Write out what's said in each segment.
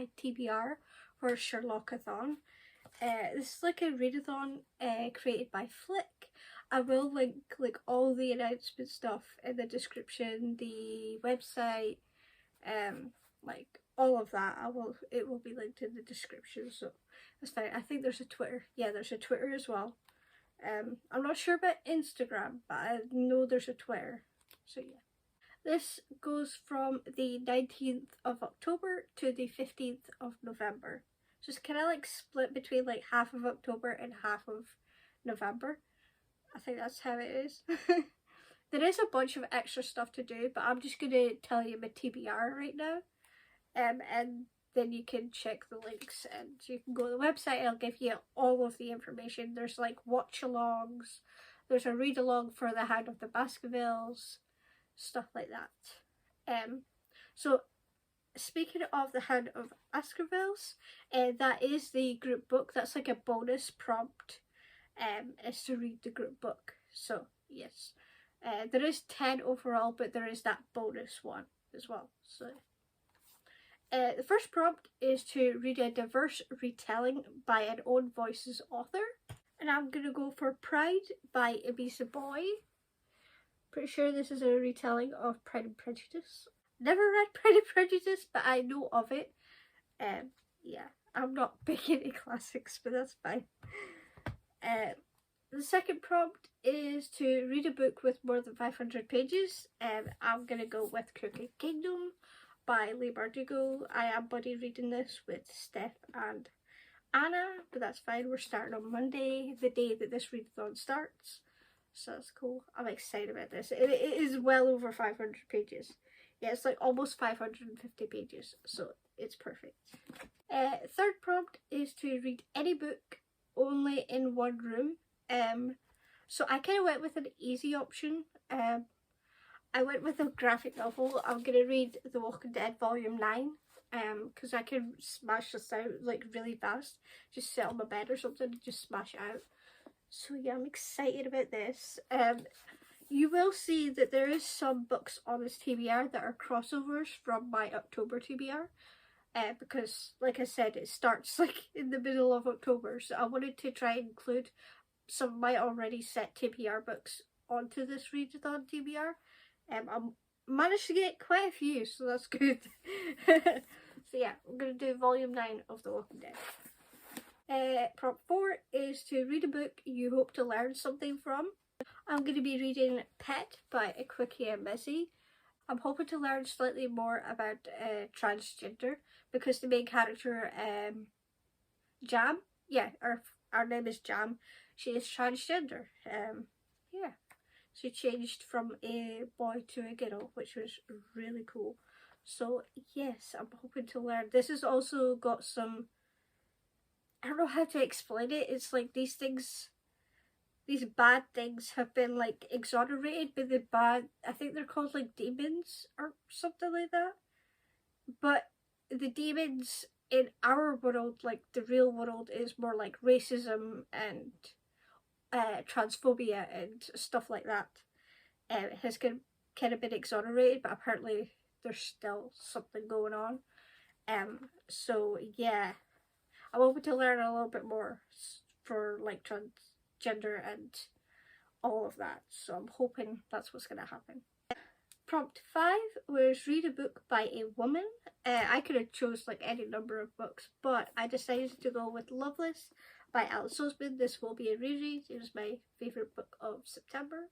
by TBR for Sherlockathon. This is like a readathon created by Flick. I will link like all the announcement stuff in the description, the website, like all of that. It will be linked in the description, so that's fine. I think there's a Twitter. Yeah, there's a Twitter as well. I'm not sure about Instagram, but I know there's a Twitter. So yeah. This goes from the 19th of October to the 15th of November. So it's kind of like split between like half of October and half of November. I think that's how it is. There is a bunch of extra stuff to do, but I'm just going to tell you my TBR right now. And then you can check the links and you can go to the website and I'll give you all of the information. There's like watch-alongs, there's a read-along for The Hound of the Baskervilles, stuff like that. So speaking of The Hound of Baskervilles, that is the group book. That's like a bonus prompt, is to read the group book. So yes, there is 10 overall, but there is that bonus one as well. So the first prompt is to read a diverse retelling by an own voices author, and I'm gonna go for Pride by Ibisa Boy. Pretty sure this is a retelling of Pride and Prejudice. Never read Pride and Prejudice, but I know of it. Yeah, I'm not big into classics, but that's fine. The second prompt is to read a book with more than 500 pages. I'm gonna go with Crooked Kingdom by Leigh Bardugo. I am buddy reading this with Steph and Anna, but that's fine. We're starting on Monday, the day that this readathon starts. So that's cool. I'm excited about this. It is well over 500 pages. Yeah, it's like almost 550 pages, so it's perfect. Third prompt is to read any book only in one room. So I kind of went with an easy option. I went with a graphic novel. I'm going to read The Walking Dead Volume 9, because I can smash this out like really fast. Just sit on my bed or something and just smash it out. So yeah, I'm excited about this. You will see that there is some books on this TBR that are crossovers from my October TBR. Because like I said, it starts like in the middle of October. So I wanted to try and include some of my already set TBR books onto this readathon TBR. I managed to get quite a few, so that's good. So yeah, I'm going to do volume 9 of The Walking Dead. Prompt 4 is to read a book you hope to learn something from. I'm going to be reading Pet by Quickie and Missy. I'm hoping to learn slightly more about transgender, because the main character, Jam, yeah, our name is Jam, she is transgender. Yeah, she changed from a boy to a girl, which was really cool. So yes, I'm hoping to learn. This has also got some, I don't know how to explain it. It's like these things, these bad things have been like exonerated, but the bad, I think they're called like demons or something like that. But the demons in our world, like the real world, is more like racism and transphobia and stuff like that. It has kind of been exonerated, but apparently there's still something going on. So yeah, I'm hoping to learn a little bit more for like transgender and all of that. So I'm hoping that's what's going to happen. Prompt 5 was read a book by a woman. I could have chose like any number of books, but I decided to go with Loveless by Alice Oseman. This will be a reread. It was my favourite book of September.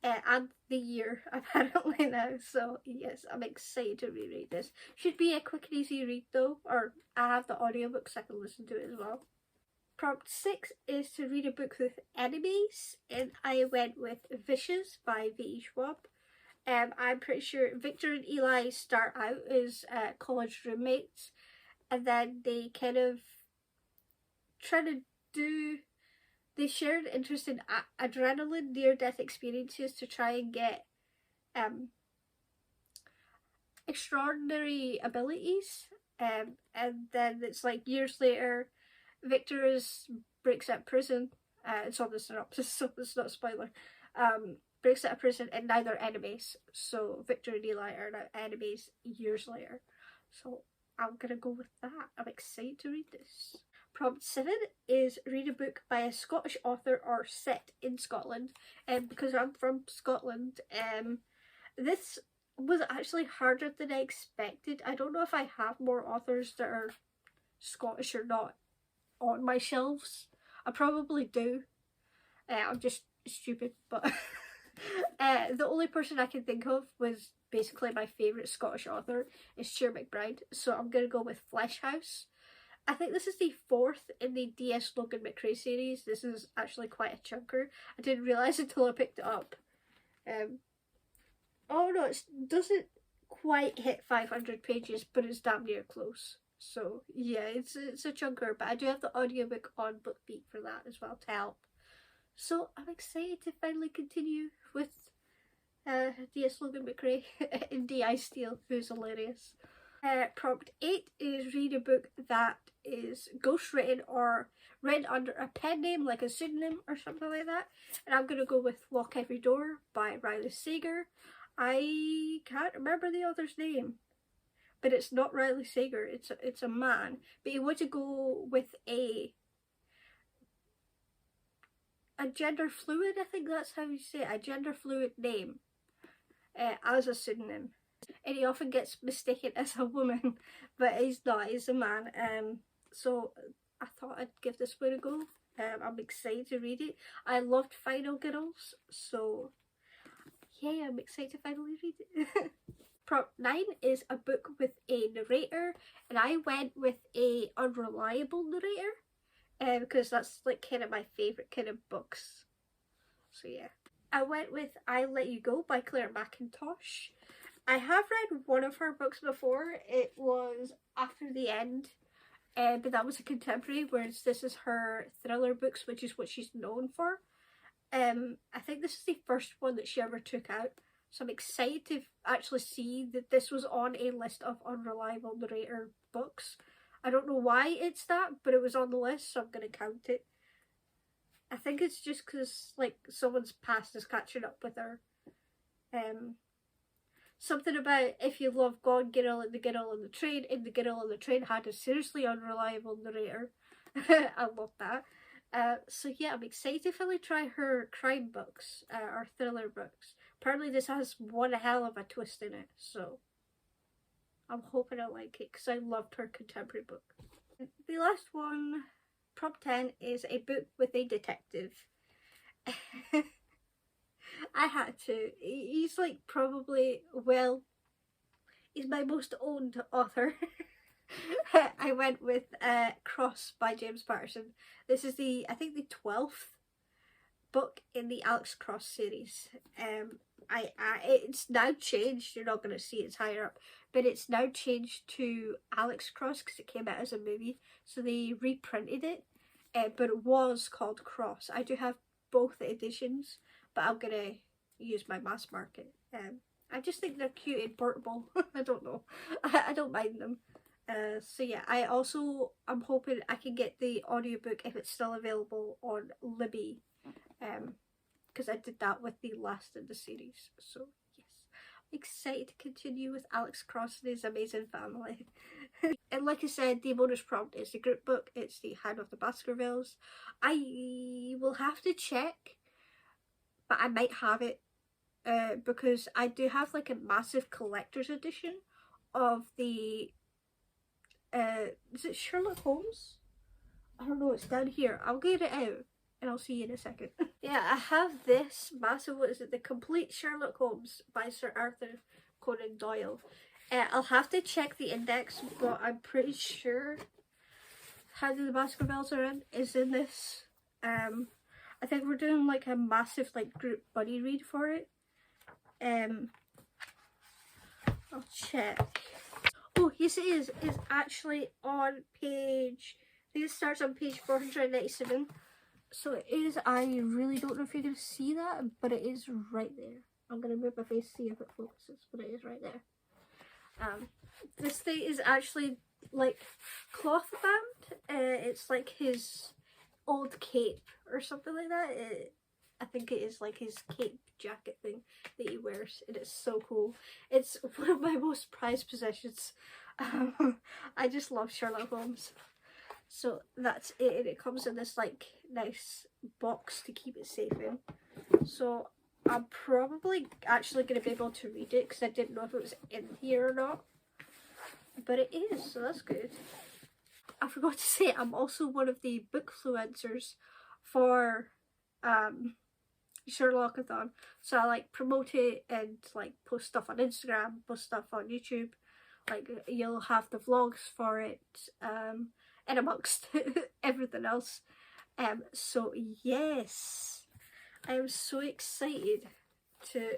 And the year apparently now, so yes, I'm excited to reread this. Should be a quick and easy read though, or I have the audiobook so I can listen to it as well. Prompt 6 is to read a book with enemies, and I went with Vicious by V.E. Schwab. I'm pretty sure Victor and Eli start out as college roommates, and then they kind of try to do, they share an interest in adrenaline near-death experiences to try and get extraordinary abilities, and then it's like years later Victor breaks out of prison. It's on the synopsis, so it's not a spoiler. Breaks out of prison, and now they're enemies. So Victor and Eli are now enemies years later. So I'm gonna go with that. I'm excited to read this. Prompt 7 is read a book by a Scottish author or set in Scotland. Because I'm from Scotland, this was actually harder than I expected. I don't know if I have more authors that are Scottish or not on my shelves. I probably do. I'm just stupid, but the only person I can think of was basically my favourite Scottish author is Cher McBride, so I'm gonna go with Flesh House. I think this is the 4th in the DS Logan McRae series. This is actually quite a chunker. I didn't realise until I picked it up. Oh no, it doesn't quite hit 500 pages, but it's damn near close. So yeah, it's a chunker, but I do have the audiobook on BookBeat for that as well to help. So I'm excited to finally continue with DS Logan McRae in DI Steel, who's hilarious. Prompt 8 is read a book that is ghostwritten or written under a pen name, like a pseudonym or something like that. And I'm going to go with Lock Every Door by Riley Sager. I can't remember the author's name, but it's not Riley Sager, it's a man. But you want to go with a gender fluid, I think that's how you say it, a gender fluid name as a pseudonym. And he often gets mistaken as a woman, but he's not, he's a man. So I thought I'd give this one a go. I'm excited to read it. I loved Final Girls, so yeah, I'm excited to finally read it. Prompt 9 is a book with a narrator, and I went with a unreliable narrator because that's like kind of my favourite kind of books. So yeah. I went with I Let You Go by Claire McIntosh. I have read one of her books before. It was After the End, but that was a contemporary, whereas this is her thriller books, which is what she's known for. I think this is the first one that she ever took out, so I'm excited to actually see that this was on a list of unreliable narrator books. I don't know why it's that, but it was on the list, so I'm going to count it. I think it's just because like someone's past is catching up with her. Something about if you love Gone Girl and the Girl on the Train, and the Girl on the Train had a seriously unreliable narrator. I love that. So yeah, I'm excited to finally try her crime books, or thriller books. Apparently this has one hell of a twist in it, so I'm hoping I like it because I loved her contemporary book. The last one, Prompt 10, is a book with a detective. I had to. He's like probably, well, he's my most owned author. I went with Cross by James Patterson. This is I think the 12th book in the Alex Cross series. It's now changed. You're not going to see it's higher up, but it's now changed to Alex Cross because it came out as a movie, so they reprinted it. But it was called Cross. I do have both editions, but I'm gonna use my mass market. I just think they're cute and portable. I don't know. I don't mind them. So yeah, I'm hoping I can get the audiobook if it's still available on Libby, because I did that with the last in the series. So yes, I'm excited to continue with Alex Cross and his amazing family. And like I said, the bonus prompt is the group book. It's the Hand of the Baskervilles. I will have to check, but I might have it because I do have like a massive collector's edition of the is it Sherlock Holmes? I don't know, it's down here. I'll get it out and I'll see you in a second. Yeah, I have this massive, what is it, The Complete Sherlock Holmes by Sir Arthur Conan Doyle. I'll have to check the index, but I'm pretty sure Hand of the Baskervilles is in this. I think we're doing like a massive like group buddy read for it. I'll check. Oh yes, it is. It's actually on page, I think it starts on page 497. So it is. I really don't know if you're going to see that, but it is right there. I'm going to move my face to see if it focuses, but it is right there. This thing is actually like cloth bound. It's like his old cape or something like that. I think it is like his cape jacket thing that he wears, and it's so cool. It's one of my most prized possessions. I just love Sherlock Holmes. So that's it, and it comes in this like nice box to keep it safe in. So I'm probably actually going to be able to read it because I didn't know if it was in here or not. But it is, so that's good. I forgot to say, I'm also one of the bookfluencers for Sherlockathon. So I like promote it and like post stuff on Instagram, post stuff on YouTube. Like you'll have the vlogs for it, and amongst everything else. So yes, I am so excited to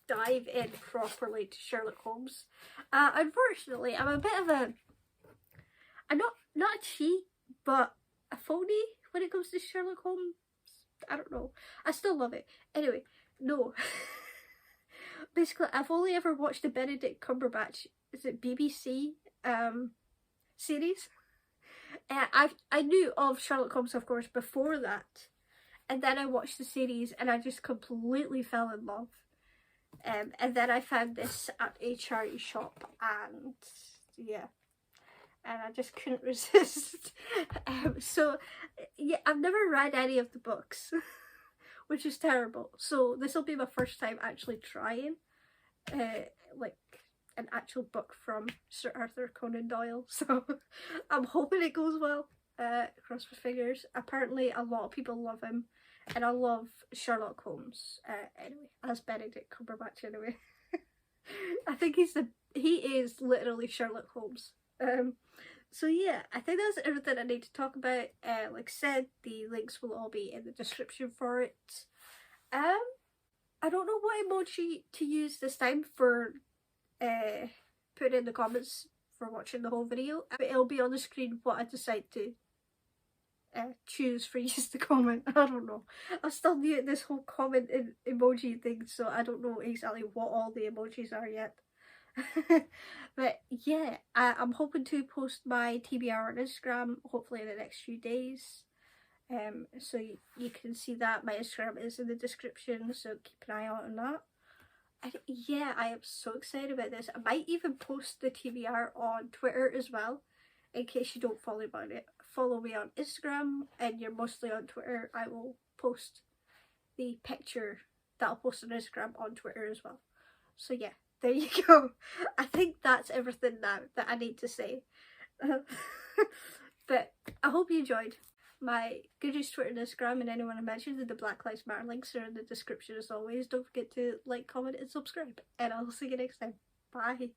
dive in properly to Sherlock Holmes. Unfortunately, I'm a bit of a, I'm not a cheat, but a phony when it comes to Sherlock Holmes. I don't know. I still love it. Anyway, no. Basically, I've only ever watched the Benedict Cumberbatch, is it BBC series? I knew of Sherlock Holmes, of course, before that. And then I watched the series and I just completely fell in love. And then I found this at a charity shop and yeah. And I just couldn't resist. So yeah, I've never read any of the books, which is terrible. So this will be my first time actually trying like an actual book from Sir Arthur Conan Doyle. So I'm hoping it goes well. Cross my fingers. Apparently a lot of people love him, and I love Sherlock Holmes. Anyway, as Benedict Cumberbatch anyway. I think he is literally Sherlock Holmes. So yeah, I think that's everything I need to talk about. Like I said, the links will all be in the description for it. I don't know what emoji to use this time for putting in the comments for watching the whole video. It'll be on the screen what I decide to choose for you to comment. I don't know. I'm still new at this whole comment emoji thing, so I don't know exactly what all the emojis are yet. But yeah, I'm hoping to post my TBR on Instagram hopefully in the next few days. So you can see that. My Instagram is in the description, so keep an eye out on that. And yeah, I am so excited about this. I might even post the TBR on Twitter as well, in case you don't follow me on Instagram and you're mostly on Twitter. I will post the picture that I'll post on Instagram on Twitter as well. So yeah, there you go. I think that's everything now that I need to say. But I hope you enjoyed. My Goodies Twitter and Instagram and anyone I mentioned in the Black Lives Matter links are in the description as always. Don't forget to like, comment and subscribe. And I'll see you next time. Bye.